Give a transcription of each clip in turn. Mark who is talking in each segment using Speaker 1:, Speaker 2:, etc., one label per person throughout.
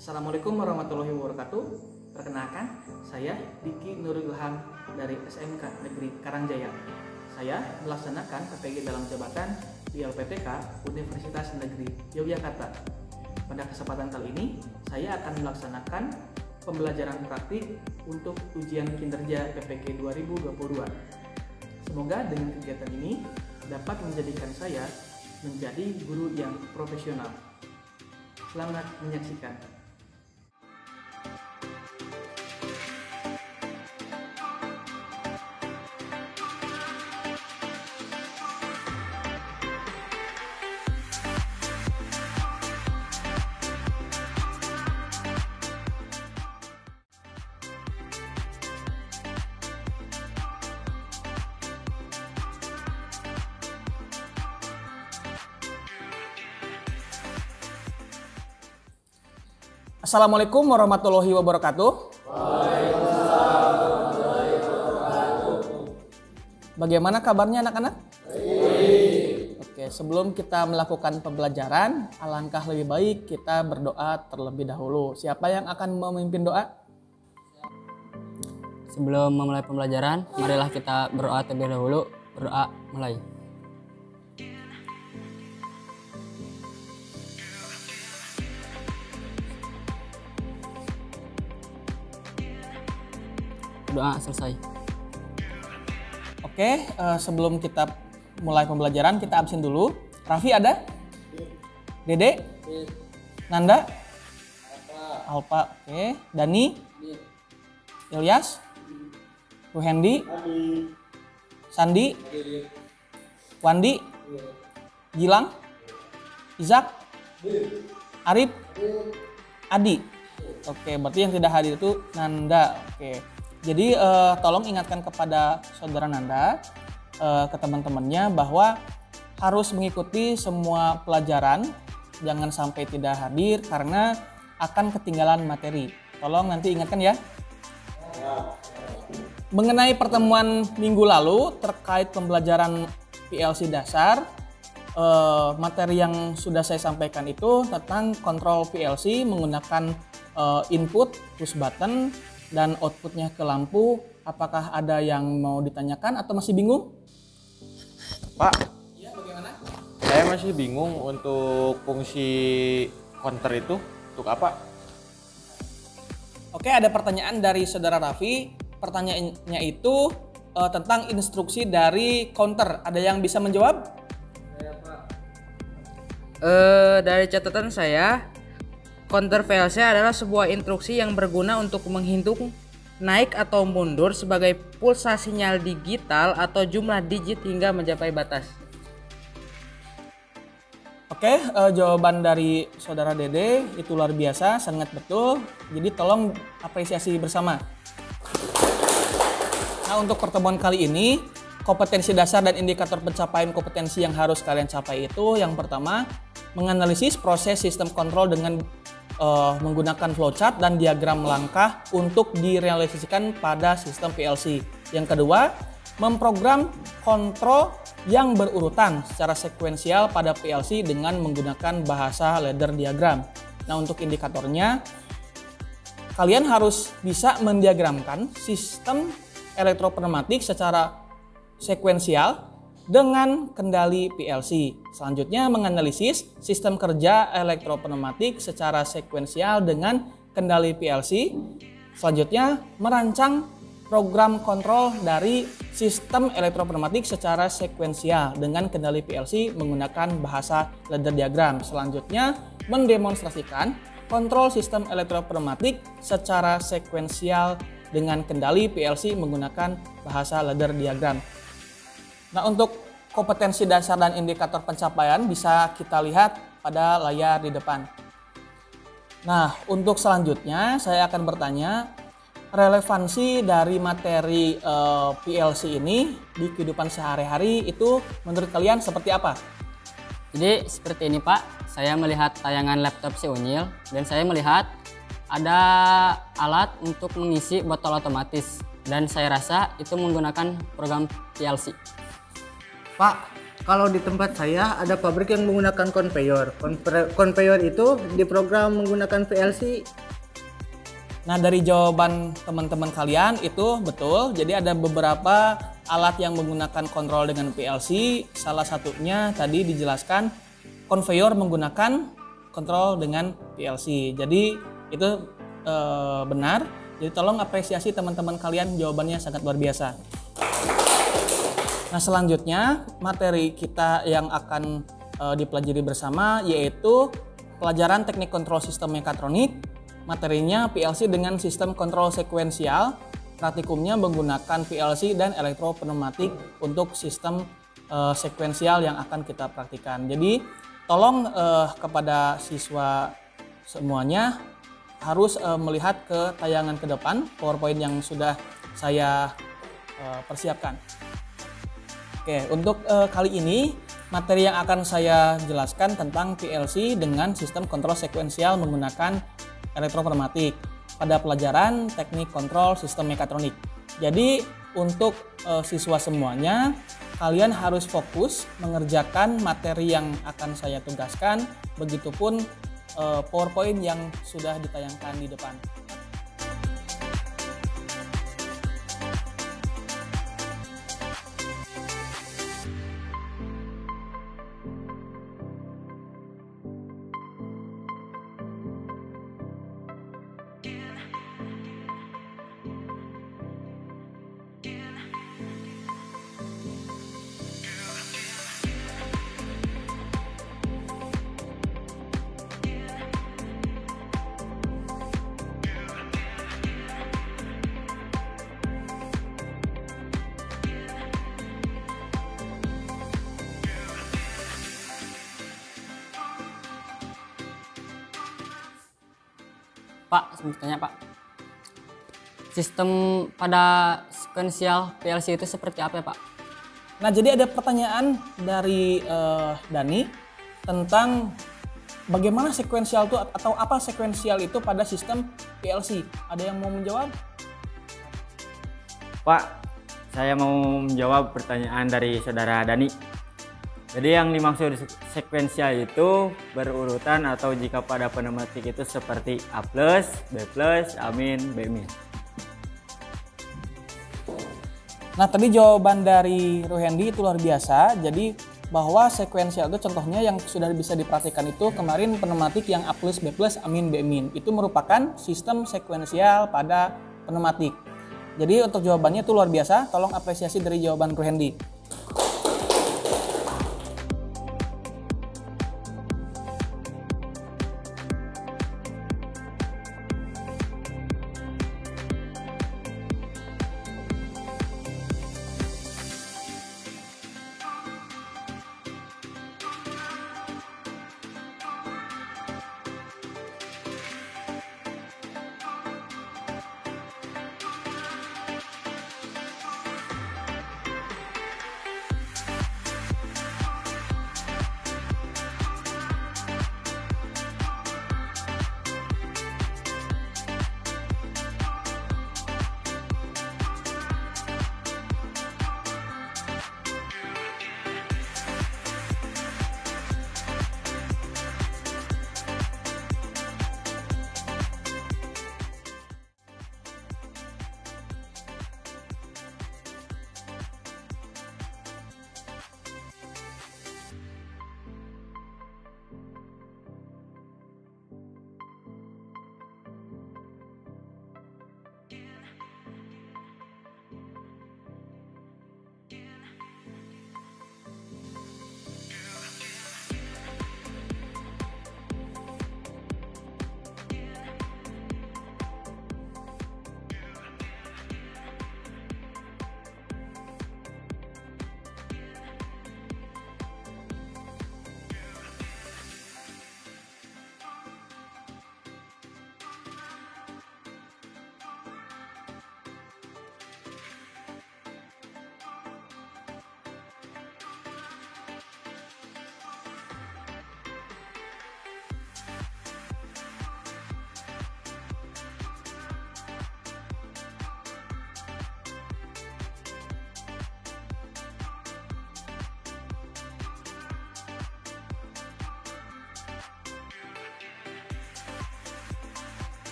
Speaker 1: Assalamualaikum warahmatullahi wabarakatuh. Perkenalkan, saya Diki Nurul Ilham dari SMK Negeri Karangjaya. Saya melaksanakan PPG dalam jabatan di LPTK Universitas Negeri Yogyakarta. Pada kesempatan kali ini, saya akan melaksanakan pembelajaran praktik untuk ujian kinerja PPG 2022. Semoga dengan kegiatan ini dapat menjadikan saya menjadi guru yang profesional. Selamat menyaksikan. Assalamualaikum warahmatullahi wabarakatuh.
Speaker 2: Waalaikumsalam warahmatullahi wabarakatuh.
Speaker 1: Bagaimana kabarnya anak-anak?
Speaker 2: Baik.
Speaker 1: Oke, sebelum kita melakukan pembelajaran, alangkah lebih baik kita berdoa terlebih dahulu. Siapa yang akan memimpin doa?
Speaker 3: Sebelum memulai pembelajaran, marilah kita berdoa terlebih dahulu. Berdoa mulai. Doa selesai.
Speaker 1: Oke, sebelum kita mulai pembelajaran, kita absen dulu. Raffi ada? Dede? Nanda? Alpa. Oke. Dani? Ilyas? Ruhendi? Sandi? Wandi? Gilang? Izak? Arif? Adi? Oke, berarti yang tidak hadir itu Nanda. Oke. Jadi tolong ingatkan kepada saudara Nanda, ke teman-temannya bahwa harus mengikuti semua pelajaran, jangan sampai tidak hadir karena akan ketinggalan materi. Tolong nanti ingatkan ya. Mengenai pertemuan minggu lalu terkait pembelajaran PLC dasar, materi yang sudah saya sampaikan itu tentang kontrol PLC menggunakan input push button dan outputnya ke lampu. Apakah ada yang mau ditanyakan atau masih bingung?
Speaker 4: Pak,
Speaker 1: Iya, bagaimana?
Speaker 4: saya masih bingung untuk fungsi counter itu untuk apa?
Speaker 1: Oke, ada pertanyaan dari saudara Raffi. Pertanyaannya itu tentang instruksi dari counter. Ada yang bisa menjawab?
Speaker 5: Dari catatan saya, counter VLC adalah sebuah instruksi yang berguna untuk menghitung naik atau mundur sebagai pulsa sinyal digital atau jumlah digit hingga mencapai batas.
Speaker 1: Oke, jawaban dari saudara Dede itu luar biasa, sangat betul. Jadi tolong apresiasi bersama. Nah, untuk pertemuan kali ini, kompetensi dasar dan indikator pencapaian kompetensi yang harus kalian capai itu yang pertama, menganalisis proses sistem kontrol dengan menggunakan flowchart dan diagram langkah untuk direalisasikan pada sistem PLC. Yang kedua, memprogram kontrol yang berurutan secara sekuensial pada PLC dengan menggunakan bahasa ladder diagram. Nah, untuk indikatornya, kalian harus bisa mendiagramkan sistem elektropneumatik secara sekuensial dengan kendali PLC. Selanjutnya, menganalisis sistem kerja elektropneumatik secara sekuensial dengan kendali PLC. Selanjutnya, merancang program kontrol dari sistem elektropneumatik secara sekuensial dengan kendali PLC menggunakan bahasa ladder diagram. Selanjutnya, mendemonstrasikan kontrol sistem elektropneumatik secara sekuensial dengan kendali PLC menggunakan bahasa ladder diagram. Nah, untuk kompetensi dasar dan indikator pencapaian bisa kita lihat pada layar di depan. Nah, untuk selanjutnya saya akan bertanya, relevansi dari materi PLC ini di kehidupan sehari-hari itu menurut kalian seperti apa?
Speaker 3: Jadi seperti ini Pak, saya melihat tayangan laptop si Unyil dan saya melihat ada alat untuk mengisi botol otomatis dan saya rasa itu menggunakan program PLC.
Speaker 1: Pak,
Speaker 5: Kalau di tempat saya ada pabrik yang menggunakan conveyor. Conveyor itu diprogram menggunakan PLC.
Speaker 1: Nah, dari jawaban teman-teman kalian itu betul. Jadi ada beberapa alat yang menggunakan kontrol dengan PLC. Salah satunya tadi dijelaskan conveyor menggunakan kontrol dengan PLC. Jadi itu benar. Jadi tolong apresiasi teman-teman kalian, jawabannya sangat luar biasa. Nah, selanjutnya materi kita yang akan dipelajari bersama yaitu pelajaran teknik kontrol sistem mekatronik. Materinya PLC dengan sistem kontrol sekuensial. Praktikumnya menggunakan PLC dan elektropneumatik untuk sistem sekuensial yang akan kita praktikan. Jadi tolong kepada siswa semuanya harus melihat ke tayangan ke depan PowerPoint yang sudah saya persiapkan. Oke, untuk kali ini materi yang akan saya jelaskan tentang PLC dengan sistem kontrol sekuensial menggunakan elektropneumatik pada pelajaran teknik kontrol sistem mekatronik. Jadi untuk siswa semuanya, kalian harus fokus mengerjakan materi yang akan saya tugaskan, begitupun PowerPoint yang sudah ditayangkan di depan.
Speaker 3: Pak, saya mau tanya Pak, sistem pada sekuensial PLC itu seperti apa ya Pak?
Speaker 1: Nah, jadi ada pertanyaan dari Dani tentang bagaimana sekuensial itu atau apa sekuensial itu pada sistem PLC. Ada yang mau menjawab?
Speaker 6: Pak, saya mau menjawab pertanyaan dari saudara Dani. Jadi yang dimaksud sekuensial itu berurutan atau jika pada pneumatik itu seperti A+, B+, A-, B-.
Speaker 1: Nah, tadi jawaban dari Ruhendi itu luar biasa. Jadi bahwa sekuensial itu contohnya yang sudah bisa diperhatikan itu kemarin pneumatik yang A+, B+, A-, B-. Itu merupakan sistem sekuensial pada pneumatik. Jadi untuk jawabannya itu luar biasa. Tolong apresiasi dari jawaban Ruhendi.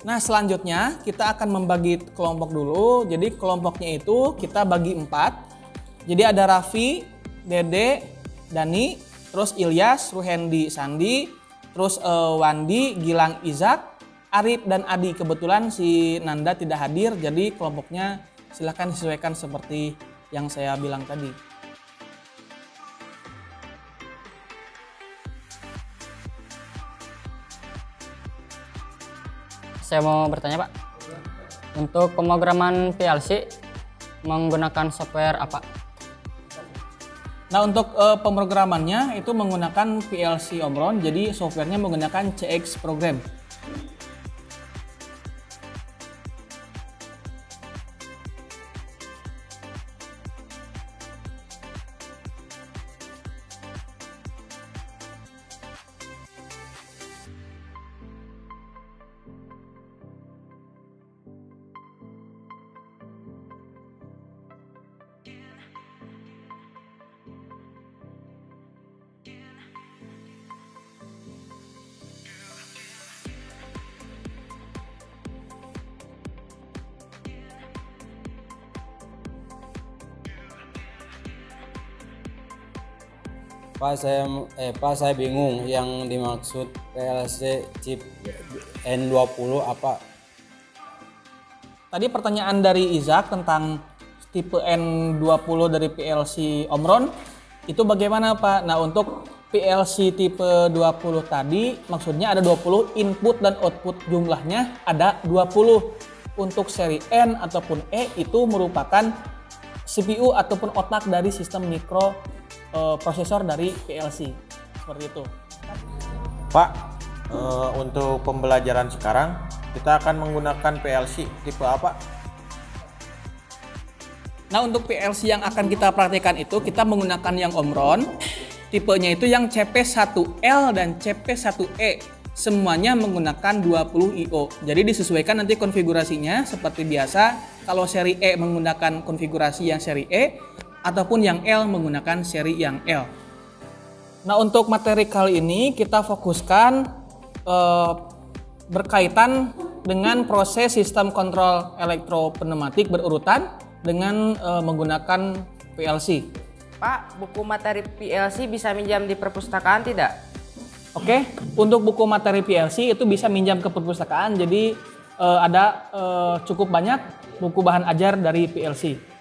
Speaker 1: Nah, selanjutnya kita akan membagi kelompok dulu. Jadi kelompoknya itu kita bagi 4. Jadi ada Raffi, Dede, Dani, terus Ilyas, Ruhendi, Sandi, terus Wandi, Gilang, Izak, Arif, dan Adi. Kebetulan si Nanda tidak hadir, jadi kelompoknya silahkan disesuaikan seperti yang saya bilang tadi.
Speaker 3: Saya mau bertanya Pak, untuk pemrograman PLC menggunakan software apa?
Speaker 1: Nah, untuk pemrogramannya itu menggunakan PLC Omron, jadi softwarenya menggunakan CX Program.
Speaker 2: Pak, saya bingung yang dimaksud PLC chip N20 apa?
Speaker 1: Tadi pertanyaan dari Izak tentang tipe N20 dari PLC Omron, itu bagaimana Pak? Nah, untuk PLC tipe 20 tadi maksudnya ada 20 input dan output, jumlahnya ada 20. Untuk seri N ataupun E itu merupakan CPU ataupun otak dari sistem mikro prosesor dari PLC, seperti itu.
Speaker 4: Pak, untuk pembelajaran sekarang kita akan menggunakan PLC tipe apa?
Speaker 1: Nah, untuk PLC yang akan kita praktekkan itu kita menggunakan yang Omron. Tipenya itu yang CP1L dan CP1E. Semuanya menggunakan 20 IO. Jadi disesuaikan nanti konfigurasinya seperti biasa. Kalau seri E menggunakan konfigurasi yang seri E, ataupun yang L menggunakan seri yang L. Nah, untuk materi kali ini kita fokuskan berkaitan dengan proses sistem kontrol elektropneumatik berurutan dengan menggunakan PLC.
Speaker 5: Pak, buku materi PLC bisa minjam di perpustakaan tidak?
Speaker 1: Oke, untuk buku materi PLC itu bisa minjam ke perpustakaan. Jadi ada cukup banyak buku bahan ajar dari PLC.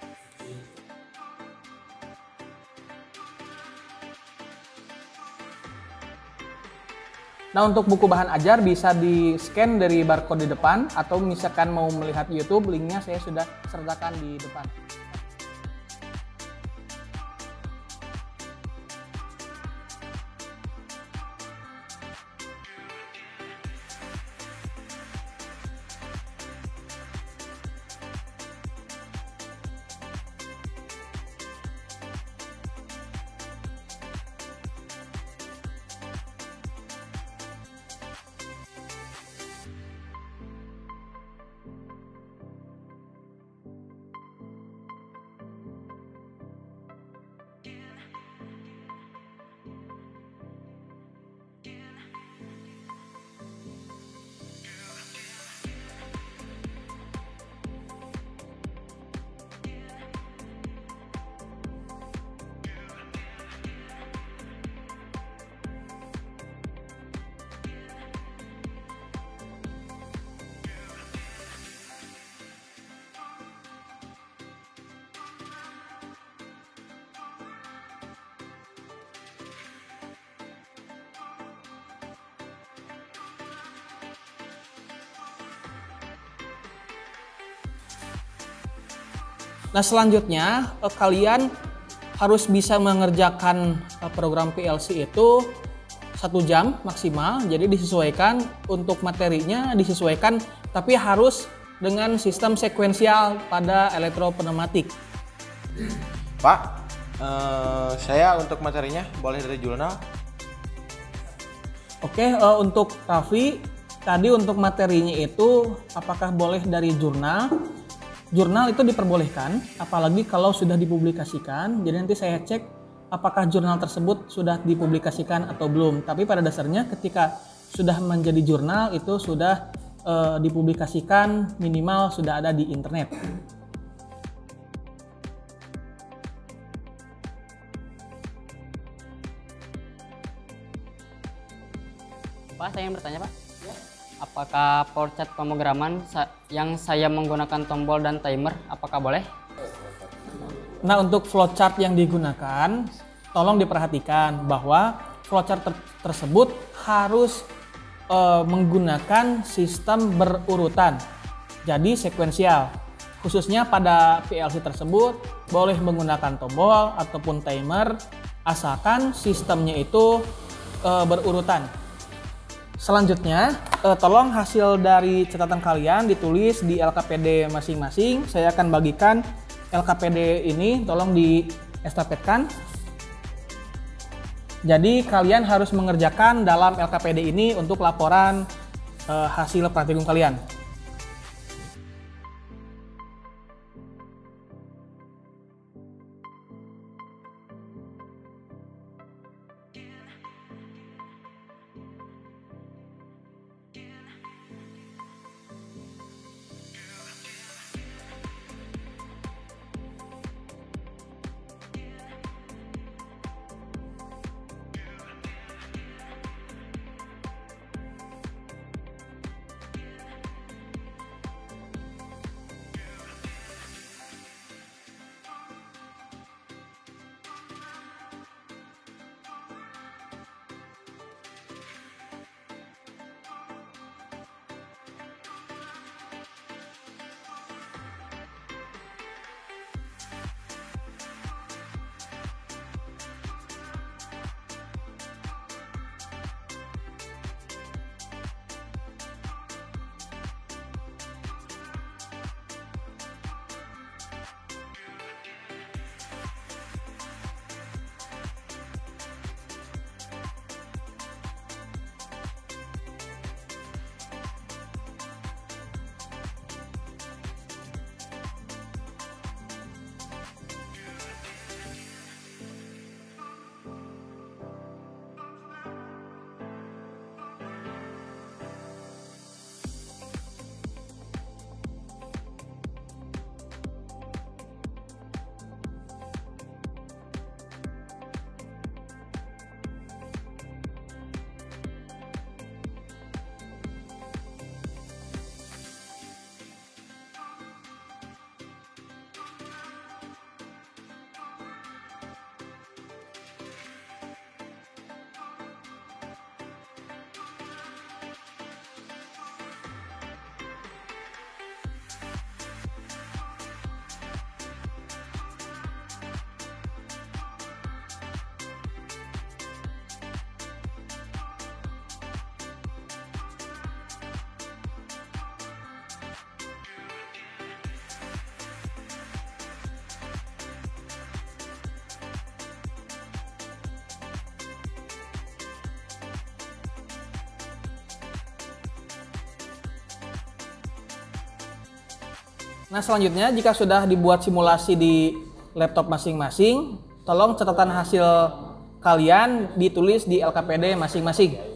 Speaker 1: Nah, untuk buku bahan ajar bisa di-scan dari barcode di depan, atau misalkan mau melihat YouTube, linknya saya sudah sertakan di depan. Nah, selanjutnya kalian harus bisa mengerjakan program PLC itu 1 jam maksimal. Jadi disesuaikan untuk materinya, disesuaikan, tapi harus dengan sistem sekuensial pada elektropneumatik.
Speaker 4: Pak, saya untuk materinya boleh dari jurnal?
Speaker 1: Oke, untuk Raffi, tadi untuk materinya itu apakah boleh dari jurnal? Jurnal itu diperbolehkan, apalagi kalau sudah dipublikasikan. Jadi nanti saya cek apakah jurnal tersebut sudah dipublikasikan atau belum. Tapi pada dasarnya ketika sudah menjadi jurnal itu sudah dipublikasikan minimal sudah ada di internet.
Speaker 3: Pak, saya ingin bertanya, Pak. Apakah flowchart pemrograman yang saya menggunakan tombol dan timer, apakah boleh?
Speaker 1: Nah, untuk flowchart yang digunakan, tolong diperhatikan bahwa flowchart tersebut harus menggunakan sistem berurutan, jadi sekuensial. Khususnya pada PLC tersebut boleh menggunakan tombol ataupun timer asalkan sistemnya itu berurutan. Selanjutnya, tolong hasil dari catatan kalian ditulis di LKPD masing-masing. Saya akan bagikan LKPD ini, tolong diestafetkan. Jadi kalian harus mengerjakan dalam LKPD ini untuk laporan hasil praktikum kalian. Nah, selanjutnya jika sudah dibuat simulasi di laptop masing-masing, tolong catatan hasil kalian ditulis di LKPD masing-masing.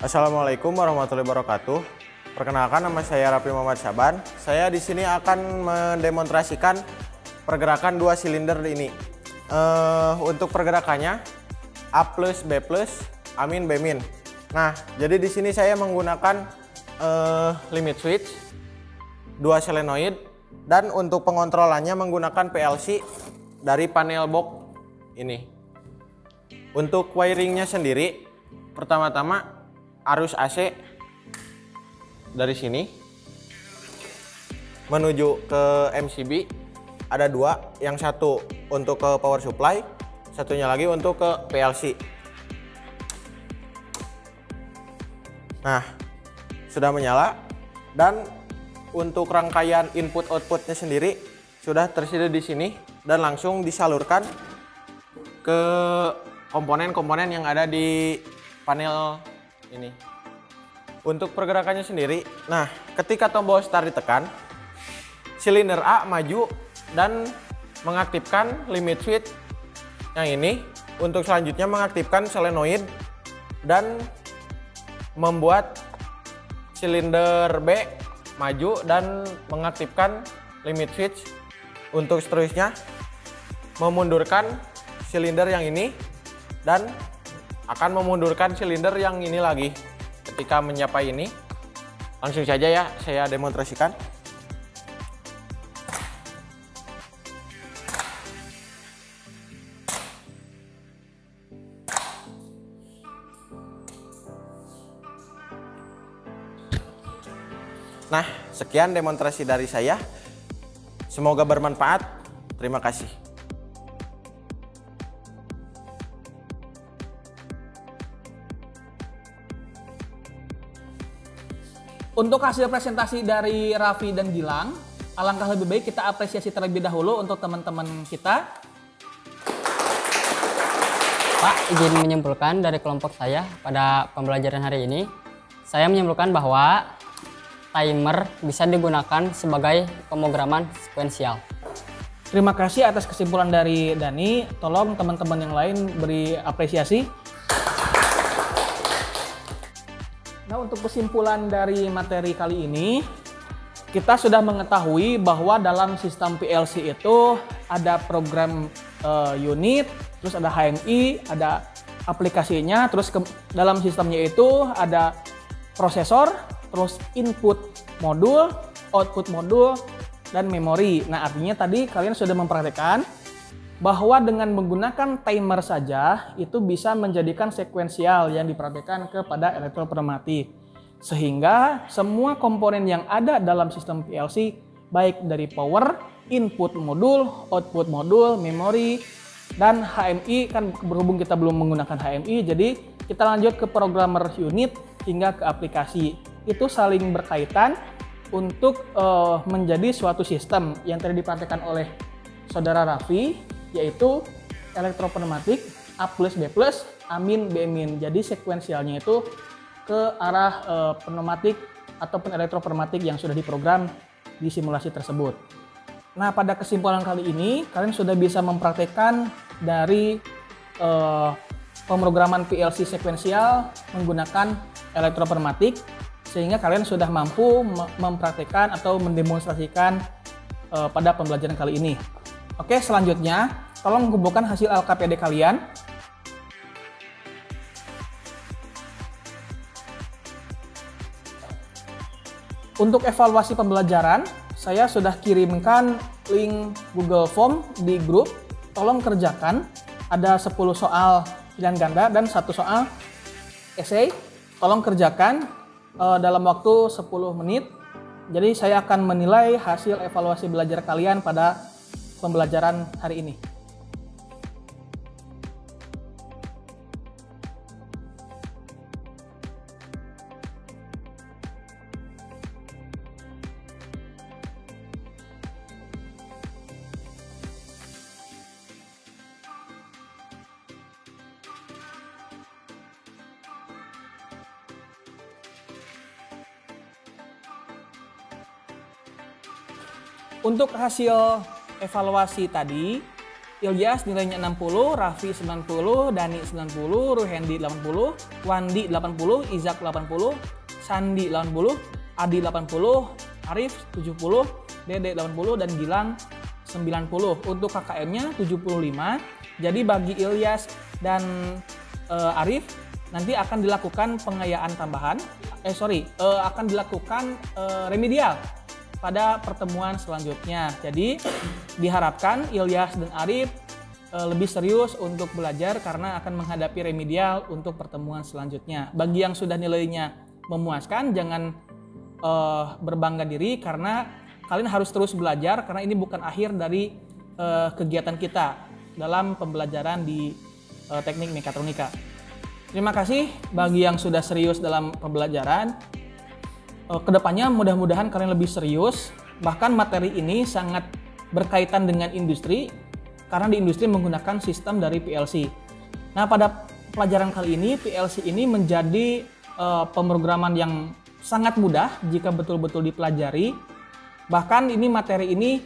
Speaker 4: Assalamualaikum warahmatullahi wabarakatuh. Perkenalkan, nama saya Raffi Muhammad Syaban. Saya di sini akan mendemonstrasikan pergerakan 2 silinder ini. Untuk pergerakannya A plus, B plus, A min, B min. Nah, jadi di sini saya menggunakan limit switch, 2 solenoid, dan untuk pengontrolannya menggunakan PLC dari panel box ini. Untuk wiringnya sendiri, pertama-tama arus AC dari sini menuju ke MCB ada 2, yang satu untuk ke power supply, satunya lagi untuk ke PLC. Nah, sudah menyala, dan untuk rangkaian input outputnya sendiri sudah tersedia di sini dan langsung disalurkan ke komponen-komponen yang ada di panel ini. Untuk pergerakannya sendiri, nah ketika tombol start ditekan, silinder A maju dan mengaktifkan limit switch yang ini. Untuk selanjutnya mengaktifkan solenoid dan membuat silinder B maju dan mengaktifkan limit switch. Untuk seterusnya memundurkan silinder yang ini dan akan memundurkan silinder yang ini lagi. Ketika mencapai ini, langsung saja ya saya demonstrasikan. Nah, sekian demonstrasi dari saya. Semoga bermanfaat. Terima kasih.
Speaker 1: Untuk hasil presentasi dari Raffi dan Gilang, alangkah lebih baik kita apresiasi terlebih dahulu untuk teman-teman kita.
Speaker 3: Pak, izin menyimpulkan dari kelompok saya pada pembelajaran hari ini. Saya menyimpulkan bahwa timer bisa digunakan sebagai pemrograman sekuensial.
Speaker 1: Terima kasih atas kesimpulan dari Dani. Tolong teman-teman yang lain beri apresiasi. Nah, untuk kesimpulan dari materi kali ini, kita sudah mengetahui bahwa dalam sistem PLC itu ada program unit, terus ada HMI, ada aplikasinya, terus dalam sistemnya itu ada prosesor, terus input modul, output modul, dan memori. Nah, artinya tadi kalian sudah mempraktekkan bahwa dengan menggunakan timer saja itu bisa menjadikan sekuensial yang dipraktekkan kepada elektropneumatik. Sehingga semua komponen yang ada dalam sistem PLC, baik dari power, input modul, output modul, memori, dan HMI, kan berhubung kita belum menggunakan HMI, jadi kita lanjut ke programmer unit hingga ke aplikasi. Itu saling berkaitan untuk menjadi suatu sistem yang tadi dipraktekkan oleh saudara Raffi, yaitu elektropneumatik A plus B plus, A min B min. Jadi sekuensialnya itu ke arah pneumatik ataupun elektropneumatik yang sudah diprogram di simulasi tersebut. Nah, pada kesimpulan kali ini kalian sudah bisa mempraktekkan dari pemrograman PLC sekuensial menggunakan elektropneumatik, sehingga kalian sudah mampu mempraktekkan atau mendemonstrasikan pada pembelajaran kali ini. Oke, selanjutnya tolong mengumpulkan hasil LKPD kalian. Untuk evaluasi pembelajaran, saya sudah kirimkan link Google Form di grup. Tolong kerjakan, ada 10 soal pilihan ganda dan 1 soal esai. Tolong kerjakan dalam waktu 10 menit. Jadi saya akan menilai hasil evaluasi belajar kalian pada pembelajaran hari ini. Untuk hasil evaluasi tadi, Ilyas nilainya 60, Raffi 90, Dani 90, Ruhendi 80, Wandi 80, Izak 80, Sandi 80, Adi 80, Arif 70, Dede 80, dan Gilang 90. Untuk KKM-nya 75. Jadi bagi Ilyas dan Arif nanti akan dilakukan pengayaan tambahan, akan dilakukan remedial pada pertemuan selanjutnya. Jadi diharapkan Ilyas dan Arif lebih serius untuk belajar karena akan menghadapi remedial untuk pertemuan selanjutnya. Bagi yang sudah nilainya memuaskan, jangan berbangga diri karena kalian harus terus belajar karena ini bukan akhir dari kegiatan kita dalam pembelajaran di teknik mekatronika. Terima kasih bagi yang sudah serius dalam pembelajaran. Kedepannya mudah-mudahan kalian lebih serius, bahkan materi ini sangat berkaitan dengan industri karena di industri menggunakan sistem dari PLC. Nah, pada pelajaran kali ini PLC ini menjadi pemrograman yang sangat mudah jika betul-betul dipelajari. Bahkan ini materi ini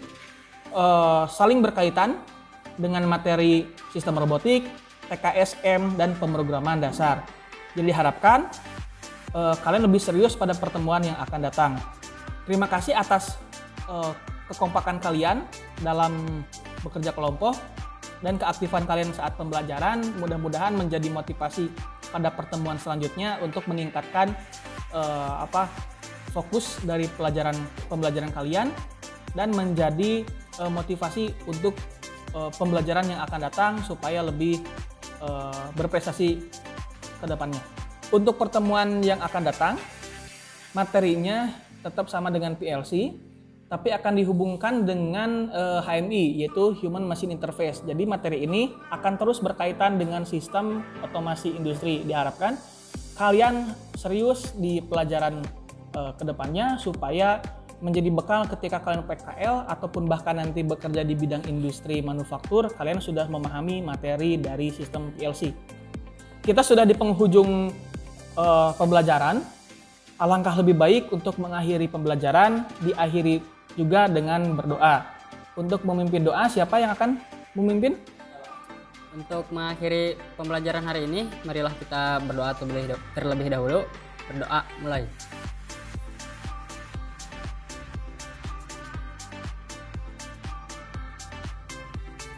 Speaker 1: saling berkaitan dengan materi sistem robotik, TKSM, dan pemrograman dasar. Jadi diharapkan kalian lebih serius pada pertemuan yang akan datang. Terima kasih atas kekompakan kalian dalam bekerja kelompok dan keaktifan kalian saat pembelajaran. Mudah-mudahan menjadi motivasi pada pertemuan selanjutnya untuk meningkatkan fokus dari pembelajaran kalian dan menjadi motivasi untuk pembelajaran yang akan datang supaya lebih berprestasi ke depannya. Untuk pertemuan yang akan datang, materinya tetap sama dengan PLC, tapi akan dihubungkan dengan HMI, yaitu Human Machine Interface. Jadi materi ini akan terus berkaitan dengan sistem otomasi industri. Diharapkan kalian serius di pelajaran kedepannya supaya menjadi bekal ketika kalian PKL ataupun bahkan nanti bekerja di bidang industri manufaktur, kalian sudah memahami materi dari sistem PLC. Kita sudah di penghujung pembelajaran. Alangkah lebih baik untuk mengakhiri pembelajaran, diakhiri juga dengan berdoa. Untuk memimpin doa, siapa yang akan memimpin?
Speaker 3: Untuk mengakhiri pembelajaran hari ini, marilah kita berdoa terlebih dahulu. Berdoa mulai.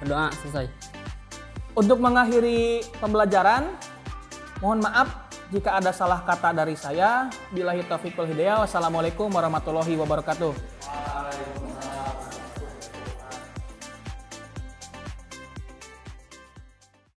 Speaker 3: Berdoa selesai.
Speaker 1: Untuk mengakhiri pembelajaran, mohon maaf jika ada salah kata dari saya. Billahi taufiq wal hidayah. Wassalamualaikum warahmatullahi wabarakatuh.